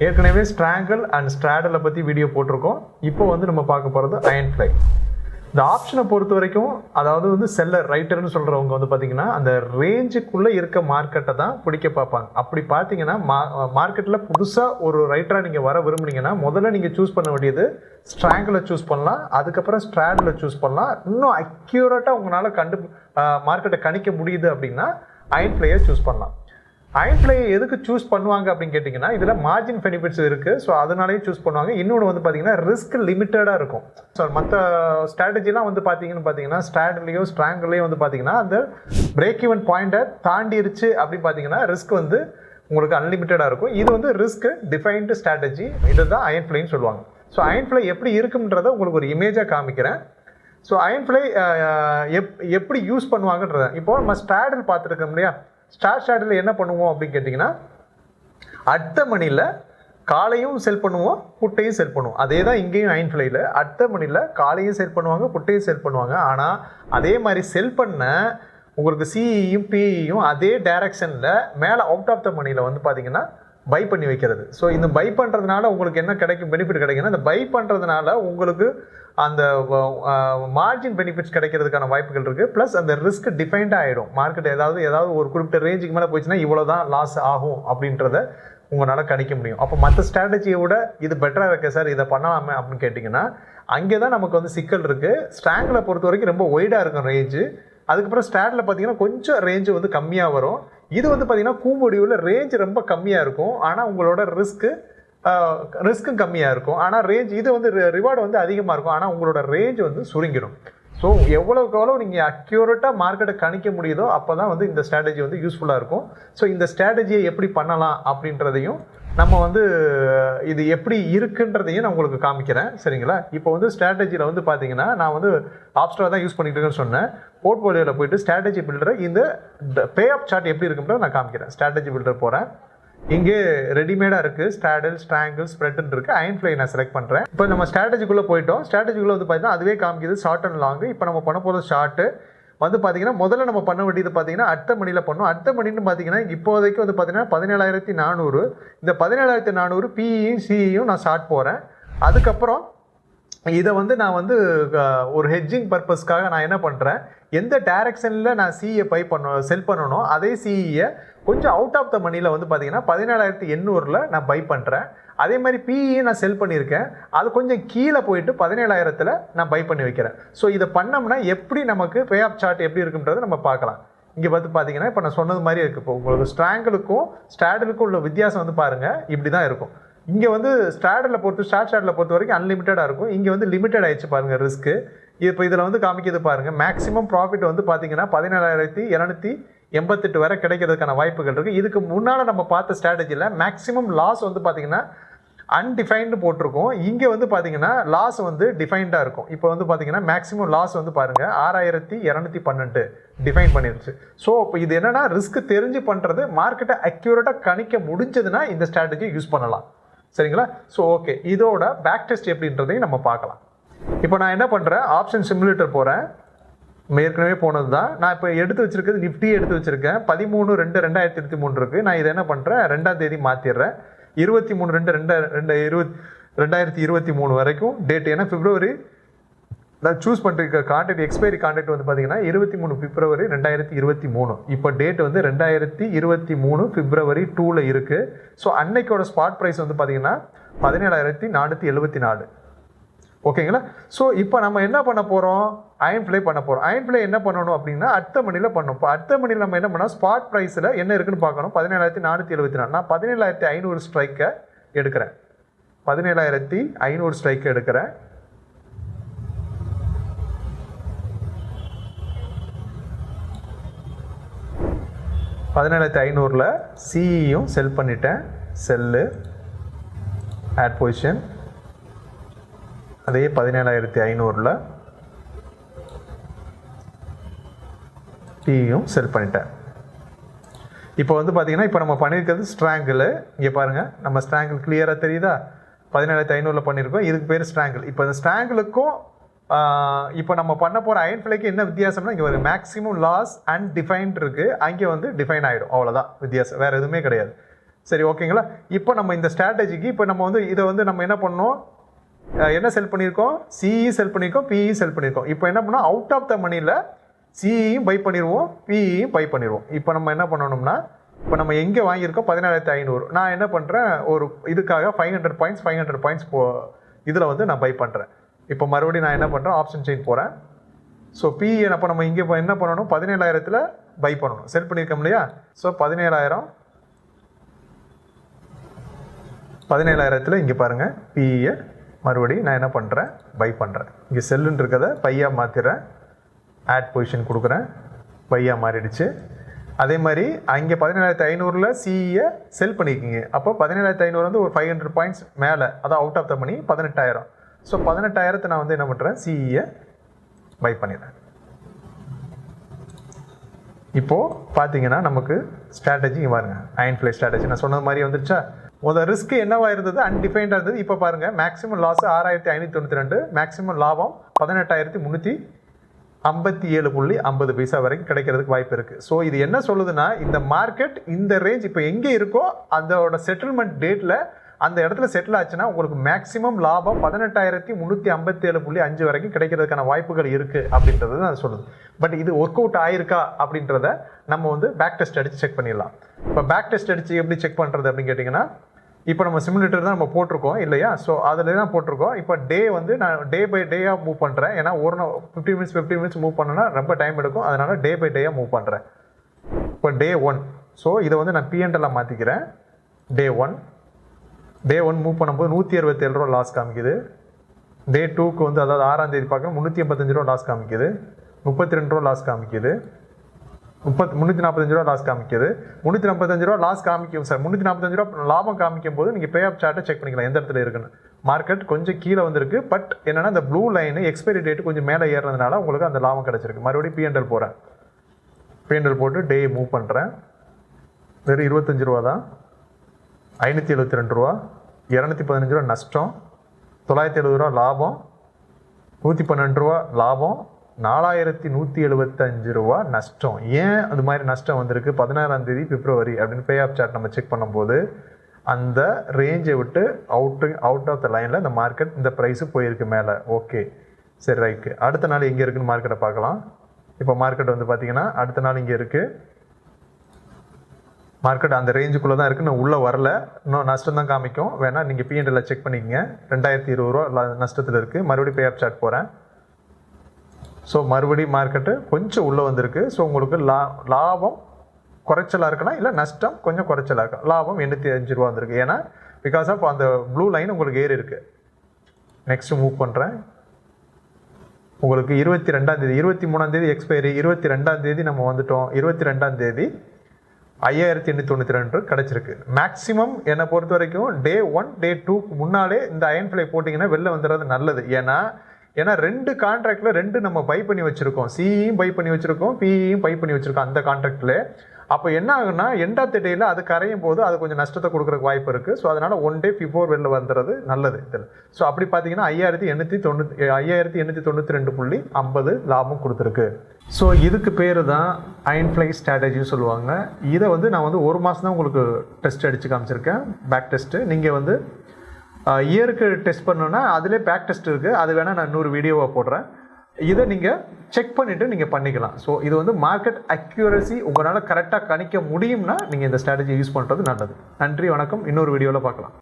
ஏற்கனவே strangle and ஸ்ட்ராடலை பற்றி video போட்டிருக்கோம். இப்போ வந்து நம்ம பார்க்க போகிறது அயன் ஃப்ளை. இந்த ஆப்ஷனை பொறுத்த வரைக்கும், அதாவது வந்து செல்லர் ரைட்டர்னு சொல்கிறவங்க வந்து பார்த்தீங்கன்னா அந்த ரேஞ்சுக்குள்ளே இருக்க மார்க்கெட்டை தான் பிடிக்க பார்ப்பாங்க. அப்படி பார்த்தீங்கன்னா மார்க்கெட்டில் புதுசாக ஒரு ரைட்டராக நீங்கள் வர விரும்புனீங்கன்னா முதல்ல நீங்கள் சூஸ் பண்ண வேண்டியது ஸ்ட்ராங்கிளை சூஸ் பண்ணலாம், அதுக்கப்புறம் ஸ்ட்ராடில் சூஸ் பண்ணலாம். இன்னும் அக்யூரேட்டாக உங்களால் மார்க்கெட்டை கணிக்க முடியுது அப்படின்னா அயன் ஃப்ளையை சூஸ் பண்ணலாம். அயன் ஃப்ளையை எதுக்கு சூஸ் பண்ணுவாங்க அப்படின்னு கேட்டிங்கன்னா, இதில் மார்ஜின் பெனிஃபிட்ஸ் இருக்குது. ஸோ அதனாலேயே சூஸ் பண்ணுவாங்க. இன்னொன்று வந்து பார்த்தீங்கன்னா ரிஸ்க் லிமிட்டடாக இருக்கும். ஸோ மற்ற ஸ்ட்ராட்டஜிலாம் வந்து பார்த்தீங்கன்னா ஸ்ட்ராட்லேயோ ஸ்ட்ராங்கிலேயோ வந்து பார்த்தீங்கன்னா அந்த பிரேக் ஈவன் பாயிண்ட்டை தாண்டிருச்சு அப்படின்னு பார்த்தீங்கன்னா ரிஸ்க் வந்து உங்களுக்கு அன்லிமிட்டடாக இருக்கும். இது வந்து ரிஸ்க் டிஃபைன்டு ஸ்ட்ராட்டஜி. இதுதான் அயன் ஃப்ளைன்னு சொல்லுவாங்க. ஸோ அயன் ஃப்ளை எப்படி இருக்குன்றதை உங்களுக்கு ஒரு இமேஜாக காமிக்கிறேன். ஸோ அயன் ஃப்ளை எப்படி யூஸ் பண்ணுவாங்கன்றத இப்போ நம்ம ஸ்ட்ராடல் பார்த்துருக்கோம் இல்லையா. ஸ்ட்ராடில் என்ன பண்ணுவோம் அப்படின்னு கேட்டிங்கன்னா, அடுத்த மணியில் காலையும் செல் பண்ணுவோம், புட்டையும் செல் பண்ணுவோம். அதே தான் இங்கேயும் அயன் ஃப்ளையில் அடுத்த மணியில் காலையும் செல் பண்ணுவாங்க, புட்டையும் செல் பண்ணுவாங்க. ஆனால் அதே மாதிரி செல் பண்ண உங்களுக்கு சிஇயும் பிஇயும் அதே டைரக்ஷனில் மேலே அவுட் ஆஃப் த மணியில் வந்து பார்த்தீங்கன்னா பை பண்ணி வைக்கிறது. ஸோ இந்த பை பண்ணுறதுனால உங்களுக்கு என்ன கிடைக்கும், பெனிஃபிட் கிடைக்குன்னா, இந்த பை பண்ணுறதுனால உங்களுக்கு அந்த மார்ஜின் பெனிஃபிட்ஸ் கிடைக்கிறதுக்கான வாய்ப்புகள் இருக்குது. ப்ளஸ் அந்த ரிஸ்க் டிஃபைன்டாக ஆகிடும். மார்க்கெட் ஏதாவது ஒரு குறிப்பிட்ட ரேஞ்சுக்கு மேலே போயிடுச்சுன்னா இவ்வளோ தான் லாஸ் ஆகும் அப்படின்றத உங்களால் கணிக்க முடியும். அப்போ மற்ற ஸ்ட்ராட்டஜியை விட இது பெட்டராக இருக்குது சார், இதை பண்ணலாமே அப்படின்னு கேட்டிங்கன்னா, அங்கே தான் நமக்கு வந்து சிக்கல் இருக்குது. ஸ்ட்ராங்கில் பொறுத்த வரைக்கும் ரொம்ப ஒய்டாக இருக்கும் ரேஞ்சு. அதுக்கப்புறம் ஸ்ட்ராடில் பார்த்தீங்கன்னா கொஞ்சம் ரேஞ்சு வந்து கம்மியாக வரும். இது வந்து பார்த்தீங்கன்னா கூமுடிவில் ரேஞ்ச் ரொம்ப கம்மியாக இருக்கும். ஆனால் உங்களோட ரிஸ்க்கும் கம்மியாக இருக்கும். ஆனால் ரேஞ்ச் இது வந்து ரிவார்டு வந்து அதிகமாக இருக்கும். ஆனால் உங்களோட ரேஞ்ச் வந்து சுருங்கிடும். ஸோ எவ்வளோக்கு எவ்வளோ நீங்கள் அக்யூரேட்டாக மார்க்கெட்டை கணிக்க முடியுதோ அப்போ தான் வந்து இந்த ஸ்ட்ராட்டஜி வந்து யூஸ்ஃபுல்லாக இருக்கும். ஸோ இந்த ஸ்ட்ராட்டஜியை எப்படி பண்ணலாம் அப்படின்றதையும் நம்ம வந்து இது எப்படி இருக்குன்றதையும் நான் உங்களுக்கு காமிக்கிறேன். சரிங்களா. இப்போ வந்து ஸ்ட்ராட்டஜியில் வந்து பார்த்தீங்கன்னா நான் வந்து ஆப்ஸ்ட்ரா தான் யூஸ் பண்ணிட்டு இருக்கேன்னு சொன்னேன். போர்ட்ஃபோலியோவில் போயிட்டு ஸ்ட்ராட்டஜி பில்டரை இந்த பே ஆஃப் சார்ட் எப்படி இருக்குன்றதை நான் காமிக்கிறேன். ஸ்ட்ராட்டஜி பில்டர் போகிறேன். இங்கே ரெடிமேடாக இருக்குது. ஸ்ட்ராடல், ஸ்ட்ராங்கிள், ஸ்ப்ரெட்னு இருக்குது. அயன் ஃப்ளை நான் செலக்ட் பண்ணுறேன். இப்போ நம்ம ஸ்ட்ராட்டஜிக்குள்ளே போயிட்டோம். ஸ்ட்ராட்டஜிக்குள்ளே வந்து பார்த்தீங்கன்னா அதுவே காமிக்குது ஷார்ட் அண்ட் லாங். இப்போ நம்ம பண்ண போகிற ஷார்ட்டு வந்து பார்த்தீங்கன்னா முதல்ல நம்ம பண்ண வேண்டியது பார்த்தீங்கன்னா அடுத்த மணியில் பண்ணோம். அடுத்த மணின்னு பார்த்தீங்கன்னா இப்போதைக்கு வந்து பார்த்தீங்கன்னா 17,400. இந்த 17,400 பிஇயும் சிஇயும் நான் ஷார்ட் போகிறேன். அதுக்கப்புறம் இதை வந்து நான் வந்து ஒரு ஹெட்ஜிங் பர்பஸ்க்காக நான் என்ன பண்ணுறேன், எந்த டைரக்ஷனில் நான் சிஇயை செல் பண்ணணும் அதே சிஇயை கொஞ்சம் அவுட் ஆஃப் த மணியில் வந்து பார்த்தீங்கன்னா 17,800 நான் பை பண்ணுறேன். அதே மாதிரி பிஇயை நான் செல் பண்ணியிருக்கேன். அது கொஞ்சம் கீழே போயிட்டு 17,000 நான் பை பண்ணி வைக்கிறேன். ஸோ இதை பண்ணோம்னா எப்படி நமக்கு பே ஆஃப் சார்ட் எப்படி இருக்குன்றதை நம்ம பார்க்கலாம். இங்கே பார்த்து பார்த்தீங்கன்னா இப்போ நான் சொன்னது மாதிரி இருக்குது. இப்போ உங்களுக்கு ஸ்ட்ராங்கிளுக்கும் ஸ்ட்ராடலுக்கும் உள்ள வித்தியாசம் வந்து பாருங்கள், இப்படி தான் இருக்கும். இங்கே வந்து ஸ்ட்ராடில் பொறுத்த வரைக்கும் அன்லிமிட்டடாக இருக்கும். இங்கே வந்து லிமிட்டட் ஆயிடுச்சு பாருங்கள் ரிஸ்க்கு. இப்போ இதில் வந்து காமிக்கிறது பாருங்கள், மேக்ஸிமம் ப்ராஃபிட் வந்து பார்த்தீங்கன்னா 17,788 வரை கிடைக்கிறதுக்கான வாய்ப்புகள் இருக்குது. இதுக்கு முன்னால் நம்ம பார்த்த ஸ்ட்ராட்டஜியில் மேக்ஸிமம் லாஸ் வந்து பார்த்தீங்கன்னா அன்டிஃபைன்டு போட்டிருக்கோம். இங்கே வந்து பார்த்தீங்கன்னா லாஸ் வந்து டிஃபைன்டாக இருக்கும். இப்போ வந்து பார்த்தீங்கன்னா மேக்ஸிமம் லாஸ் வந்து பாருங்கள் 6,212 டிஃபைன் பண்ணிருச்சு. ஸோ இப்போ இது என்னென்னா ரிஸ்க் தெரிஞ்சு பண்ணுறது. மார்க்கெட்டை அக்யூரேட்டாக கணிக்க முடிஞ்சதுன்னா இந்த ஸ்ட்ராட்டஜியை யூஸ் பண்ணலாம். சரிங்களா. ஸோ ஓகே, இதோட பேக் டெஸ்ட் எப்படின்றதையும் நம்ம பார்க்கலாம். இப்போ நான் என்ன பண்ணுறேன், ஆப்ஷன் சிமுலேட்டர் போகிறேன். ஏற்கனவே போனது தான். நான் இப்போ எடுத்து வச்சிருக்கிறது நிஃப்டி எடுத்து வச்சிருக்கேன். 13/2/2023 இருக்குது. நான் இதை என்ன பண்ணுறேன், 2ஆம் தேதி மாற்றிடுறேன். 23/2/2023 வரைக்கும் டேட். ஏன்னா பிப்ரவரி நான் சூஸ் பண்ணிருக்க கான்ட்ராக்ட் எக்ஸ்பைரி கான்ட்ராக்ட் வந்து பார்த்தீங்கன்னா 23 பிப்ரவரி 2023. இப்போ டேட் வந்து 2023 பிப்ரவரி 2ல் இருக்குது. ஸோ அன்னைக்கோட ஸ்பாட் ப்ரைஸ் வந்து பார்த்தீங்கன்னா 17,474. ஓகேங்களா. ஸோ இப்போ நம்ம என்ன பண்ண போகிறோம், அயன் ஃப்ளை பண்ண போகிறோம். அயன் ஃப்ளை என்ன பண்ணணும் அப்படின்னா அடுத்த மணியில் பண்ணணும். இப்போ அடுத்த மணியில் நம்ம என்ன பண்ணோம், ஸ்பாட் ப்ரைஸில் என்ன இருக்குன்னு பார்க்கணும். 17,474. நான் 17,500 ஸ்ட்ரைக்கை எடுக்கிறேன். 17,500 ஸ்ட்ரைக்கை எடுக்கிறேன். $17,500 சிஇயும் செல் பண்ணிட்டேன். செல்லு ஆட் பொசிஷன் அதே 17,500 பியும் செல் பண்ணிட்டேன். இப்போ வந்து பார்த்தீங்கன்னா இப்போ நம்ம பண்ணியிருக்கிறது ஸ்ட்ராங்கிள். இங்கே பாருங்கள், நம்ம ஸ்ட்ராங்கிள் கிளியராக தெரியுதா. 17,500 பண்ணியிருக்கோம். இதுக்கு பேர் ஸ்ட்ராங்கிள். இப்போ இந்த ஸ்ட்ராங்கிளுக்கும் இப்போ நம்ம பண்ண போகிற அயன் ஃப்ளைக்கு என்ன வித்தியாசம்னா, இங்கே ஒரு மேக்ஸிமம் லாஸ் அண்ட் டிஃபைன்ட் இருக்குது. அங்கே வந்து டிஃபைன் ஆகிடும். அவ்வளோதான் வித்தியாசம், வேறு எதுவுமே கிடையாது. சரி, ஓகேங்களா? இப்போ நம்ம இந்த ஸ்ட்ராட்டஜிக்கு இப்போ நம்ம வந்து இதை வந்து நம்ம என்ன பண்ணோம், என்ன செல் பண்ணியிருக்கோம், சிஇ செல் பண்ணியிருக்கோம், பிஇ செல் பண்ணியிருக்கோம். இப்போ என்ன பண்ணோம், அவுட் ஆஃப் த மணியில் சிஇயும் பை பண்ணிடுவோம், பிஇயும் பை பண்ணிடுவோம். இப்போ நம்ம என்ன பண்ணணும்னா, இப்போ நம்ம எங்கே வாங்கியிருக்கோம் 17,500. நான் என்ன பண்ணுறேன், ஒரு இதுக்காக 500 பாயிண்ட்ஸ் இதில் வந்து நான் பை பண்ணுறேன். இப்போ மறுபடியும் நான் என்ன பண்ணுறேன், ஆப்ஷன் செயின் போகிறேன். ஸோ பிஇ அப்போ நம்ம இங்கே என்ன பண்ணணும், 17,000 பை பண்ணணும், செல் பண்ணியிருக்கோம் இல்லையா? ஸோ 17,000 இங்கே பாருங்கள், பிஇயை மறுபடியும் நான் என்ன பண்ணுறேன், பை பண்ணுறேன். இங்கே செல்லுன்னு இருக்கிறத பையாக மாற்றிடுறேன், ஆட் பொசிஷன் கொடுக்குறேன், பையாக மாறிடுச்சு. அதே மாதிரி அங்கே 17,500 சிஇயை செல் பண்ணியிருக்கீங்க. அப்போ 17,500 வந்து ஒரு 500 பாயிண்ட்ஸ் மேலே, அதான் out of the money 18,000. So 18,000 நான் வந்து என்ன பண்ணுறேன், சிஇயை பை பண்ணிடுறேன். இப்போது பார்த்தீங்கன்னா நமக்கு ஸ்ட்ராட்டஜி பாருங்க, அயன் ஃப்ளை ஸ்ட்ராட்டஜி நான் சொன்னது மாதிரி வந்துருச்சா? முதல் ரிஸ்க் என்னவா இருந்தது, அன்டிஃபைன்டாக இருந்தது. இப்போ பாருங்கள், மேக்ஸிமம் லாஸ் 6,592, மேக்ஸிமம் லாபம் 18,357.50 வரைக்கும் கிடைக்கிறதுக்கு வாய்ப்பு இருக்குது. ஸோ இது என்ன சொல்லுதுன்னா, இந்த மார்க்கெட் இந்த ரேஞ்ச் இப்போ எங்கே இருக்கோ அதோட செட்டில்மெண்ட் டேட்டில் அந்த இடத்துல செட்டில் ஆச்சுன்னா உங்களுக்கு மேக்ஸிமம் லாபம் 18,357.5 வரைக்கும் கிடைக்கிறதுக்கான வாய்ப்புகள் இருக்குது அப்படின்றது தான் அது சொல்லுது. பட் இது ஒர்க் அவுட் ஆயிருக்கா அப்படின்றத நம்ம வந்து பேக் டெஸ்ட் அடித்து செக் பண்ணிடலாம். இப்போ பேக் டெஸ்ட் அடித்து எப்படி செக் பண்ணுறது அப்படின்னு கேட்டிங்கன்னா, இப்போ நம்ம சிமுலேட்டர் தான் நம்ம போட்டிருக்கோம் இல்லையா? ஸோ அதில் தான் போட்டிருக்கோம். இப்போ டே வந்து நான் டே பை டேயாக மூவ் பண்ணுறேன். ஏன்னா ஒரு 15 மினிட்ஸ் மூவ் பண்ணோன்னா ரொம்ப டைம் எடுக்கும். அதனால் டே பை டேயாக மூவ் பண்ணுறேன். இப்போ டே 1, ஸோ இதை வந்து நான் பிஎன்எல்லாம் மாற்றிக்கிறேன். டே ஒன் மூவ் பண்ணும்போது 167 ரூபா லாஸ் காமிக்குது. டே 2க்கு வந்து அதாவது 6ஆம் தேதி பார்க்க 385 ரூபா லாஸ் காமிக்குது, 32 ரூபா லாஸ் காமிக்குது, 345 ரூபா லாஸ் காமிக்குது. 345 ரூபா லாஸ் காமிக்கும் சார், 345 ரூபா லாபம் காமிக்கும் போது நீங்கள் பே ஆஃப் சார்ட்டை செக் பண்ணிக்கலாம் எந்த இடத்துல இருக்குன்னு. மார்க்கெட் கொஞ்சம் கீழே வந்திருக்கு, பட் என்னன்னா இந்த ப்ளூ லைன் எக்ஸ்பைரி டேட் கொஞ்சம் மேலே ஏறினதுனால உங்களுக்கு அந்த லாபம் கிடைச்சிருக்கு. மறுபடியும் பிஎன்எல் போகிறேன், பிஎன்எல் போட்டு டே மூவ் பண்ணுறேன். வெறும் 25 ரூபா தான், 572 ரூபா, 215 ரூபா நஷ்டம், 970 ரூபா லாபம், 112 ரூபா லாபம், 4,175 ரூபா நஷ்டம். ஏன் அது மாதிரி நஷ்டம் வந்திருக்கு? 16ஆம் தேதி பிப்ரவரி அப்படின்னு பே ஆஃப் சார்ட் நம்ம செக் பண்ணும்போது அந்த ரேஞ்சை விட்டு அவுட் ஆஃப் த லைனில் இந்த மார்க்கெட் இந்த ப்ரைஸு போயிருக்கு மேலே. ஓகே, சரி, ரைட்டு. அடுத்த நாள் எங்கே இருக்குன்னு மார்க்கெட்டை பார்க்கலாம். இப்போ மார்க்கெட் வந்து பார்த்தீங்கன்னா அடுத்த நாள் இங்கே இருக்குது. மார்க்கெட் அந்த ரேஞ்சுக்குள்ளே தான் இருக்குது, நான் உள்ளே வரல, இன்னும் நஷ்டம் தான் காமிக்கும். வேணால் நீங்கள் பிஎன்எல்ல செக் பண்ணிக்கங்க. 2,020 ரூபா நஷ்டத்தில் இருக்குது. மறுபடியும் பே ஆஃப் சார்ட் போகிறேன். ஸோ மறுபடியும் மார்க்கெட்டு கொஞ்சம் உள்ளே வந்திருக்கு. ஸோ உங்களுக்கு லாபம் குறைச்சலாக இருக்குன்னா, இல்லை நஷ்டம் கொஞ்சம் குறைச்சலாக இருக்கும். லாபம் 85 ரூபா வந்திருக்கு. ஏன்னா பிகாஸ் ஆஃப் அந்த ப்ளூ லைன் உங்களுக்கு ஏறி இருக்குது. நெக்ஸ்ட்டு மூவ் பண்ணுறேன். உங்களுக்கு 22ஆம் தேதி, 23ஆம் தேதி எக்ஸ்பைரி, 22ஆம் தேதி நம்ம வந்துட்டோம். 22ஆம் தேதி 5,892 கிடச்சிருக்கு. மேக்ஸிமம் என்னை பொறுத்த வரைக்கும் டே 1 டே 2க்கு முன்னாலே இந்த அயன் ஃப்ளை போட்டிங்கன்னா வெளில வந்துடுறது நல்லது. ஏன்னா 2 கான்ட்ராக்டில் 2 நம்ம பை பண்ணி வச்சுருக்கோம். சிஇயும் பை பண்ணி வச்சுருக்கோம், பிஇயும் பை பண்ணி வச்சுருக்கோம் அந்த கான்ட்ராக்டில். அப்போ என்ன ஆகுன்னா எண்ட் ஆஃப் த டேயில் அது கரையும் போது அது கொஞ்சம் நஷ்டத்தை கொடுக்குறக்கு வாய்ப்பு இருக்குது. ஸோ அதனால் 1 டே பிஃபோர் வெளில வந்துடுறது நல்லது இதில். ஸோ அப்படி பார்த்தீங்கன்னா 5,892.50 லாபம் கொடுத்துருக்கு. ஸோ இதுக்கு பேர் தான் அயன் ஃப்ளை ஸ்ட்ராட்டஜின்னு சொல்லுவாங்க. இதை வந்து நான் வந்து 1 மாதம் தான் உங்களுக்கு டெஸ்ட் அடித்து காமிச்சிருக்கேன், பேக் டெஸ்ட்டு. நீங்கள் வந்து இயருக்கு டெஸ்ட் பண்ணணுன்னா அதிலே பேக் டெஸ்ட் இருக்குது, அது வேணால் நான் இன்னொரு வீடியோவாக போடுறேன். இதை நீங்கள் செக் பண்ணிவிட்டு நீங்கள் பண்ணிக்கலாம். ஸோ இது வந்து மார்க்கெட் அக்யூரசி உங்களால் கரெக்டாக கணிக்க முடியும்னா நீங்கள் இந்த ஸ்ட்ராட்டஜி யூஸ் பண்ணுறது நல்லது. நன்றி, வணக்கம். இன்னொரு வீடியோவில் பார்க்கலாம்.